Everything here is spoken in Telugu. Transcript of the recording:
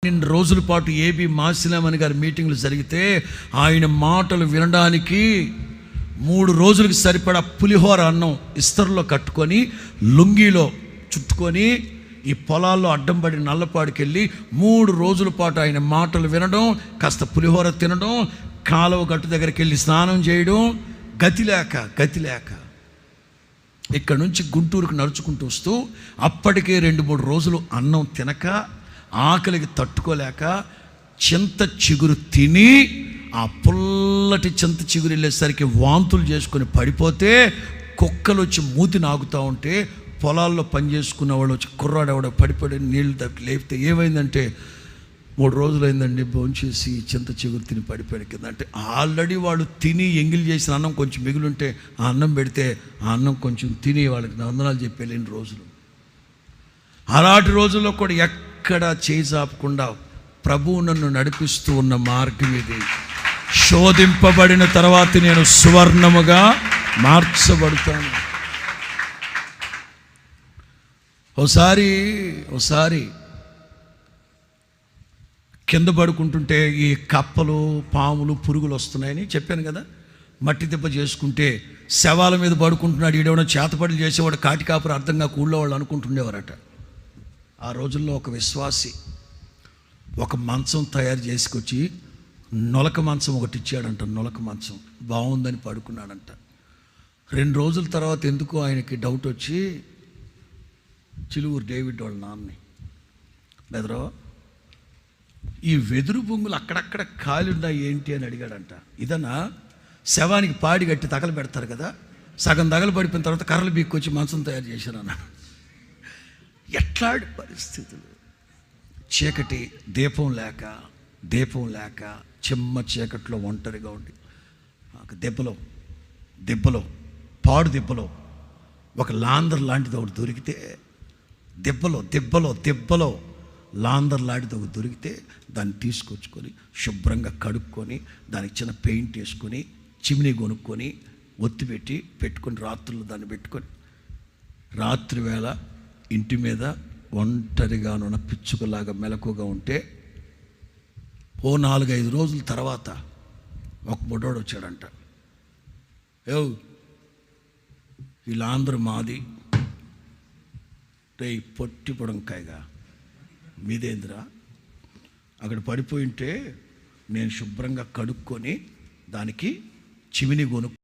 2 రోజుల పాటు ఏబి మాసిలామణి గారి మీటింగ్లు జరిగితే ఆయన మాటలు వినడానికి 3 రోజులకు సరిపడా పులిహోర అన్నం ఇస్తరులో కట్టుకొని లుంగీలో చుట్టుకొని ఈ పొలాల్లో అడ్డం పడి నల్లపాడికి వెళ్ళి 3 రోజుల పాటు ఆయన మాటలు వినడం, కాస్త పులిహోర తినడం, కాలువ గట్టు దగ్గరికి వెళ్ళి స్నానం చేయడం, గతి లేక ఇక్కడ నుంచి గుంటూరుకు నడుచుకుంటూ వస్తూ అప్పటికే 2-3 రోజులు అన్నం తినక ఆకలికి తట్టుకోలేక చింత చిగురు తిని ఆ పుల్లటి చింత చిగురు వెళ్ళేసరికి వాంతులు చేసుకొని పడిపోతే కుక్కలు వచ్చి మూతి నాగుతూ ఉంటే పొలాల్లో పనిచేసుకున్న వాళ్ళు వచ్చి కుర్రాడెవడ పడిపడి నీళ్ళు తప్పి లేపితే ఏమైందంటే 3 రోజులు అయిందండి భోంచేసి చింత చిగురు తిని పడిపోయాడు కింద. అంటే ఆల్రెడీ వాళ్ళు తిని ఎంగిల్ చేసిన అన్నం కొంచెం మిగులుంటే ఆ అన్నం పెడితే ఆ అన్నం కొంచెం తిని వాళ్ళకి వందనాలు చెప్పి వెళ్ళిన రోజులు. అలాంటి రోజుల్లో కూడా ఎక్కడ చేజాపకుండా ప్రభువు నన్ను నడిపిస్తూ ఉన్న మార్గం ఇది. శోధింపబడిన తర్వాత నేను సువర్ణముగా మార్చబడతాను. ఓసారి కింద పడుకుంటుంటే ఈ కప్పలు, పాములు, పురుగులు వస్తున్నాయని చెప్పాను కదా. మట్టి దెబ్బ చేసుకుంటే శవాల మీద పడుకుంటున్నాడు, ఈడేవడం చేతపడి చేసేవాడు కాటి కాపురు అర్థంగా ఊళ్ళో వాళ్ళు అనుకుంటుండేవారట. ఆ రోజుల్లో ఒక విశ్వాసి ఒక మంచం తయారు చేసుకొచ్చి నొలక మంచం ఒకటి ఇచ్చాడంట. నొలక మంచం బాగుందని పడుకున్నాడంట. 2 రోజుల తర్వాత ఎందుకో ఆయనకి డౌట్ వచ్చి చిలువూరు డేవిడ్ వాళ్ళ నాన్నని, బెదరో ఈ వెదురు బొంగులు అక్కడక్కడ ఖాళీ ఉన్నాయి ఏంటి అని అడిగాడంట. ఇదన్నా శవానికి పాడి కట్టి తగలు పెడతారు కదా, సగం తగలు పడిపోయిన తర్వాత కర్రలు బీక్కొచ్చి మంచం తయారు చేశానన్న. ఎట్లాంటి పరిస్థితులు, చీకటి, దీపం లేక చెమ్మ చీకట్లో ఒంటరిగా ఉండి దెబ్బలో పాడు దెబ్బలో ఒక లాందర్ లాంటిది ఒకటి దొరికితే, దెబ్బలో లాందర్ లాంటిది ఒకటి దొరికితే దాన్ని తీసుకొచ్చుకొని శుభ్రంగా కడుక్కొని దానికి చిన్న పెయింట్ వేసుకొని చిమ్నీ కొనుక్కొని ఒత్తి పెట్టుకొని రాత్రులు దాన్ని పెట్టుకొని రాత్రి వేళ ఇంటి మీద ఒంటరిగానున్న పిచ్చుకలాగా మెలకుగా ఉంటే ఓ 4-5 రోజుల తర్వాత ఒక బుడ్డోడు వచ్చాడంట. వీళ్ళందరూ మాది రే పొట్టి పొడంకాయగా మీదేంద్రా, అక్కడ పడిపోయి ఉంటే నేను శుభ్రంగా కడుక్కొని దానికి చిమిని కొనుక్కు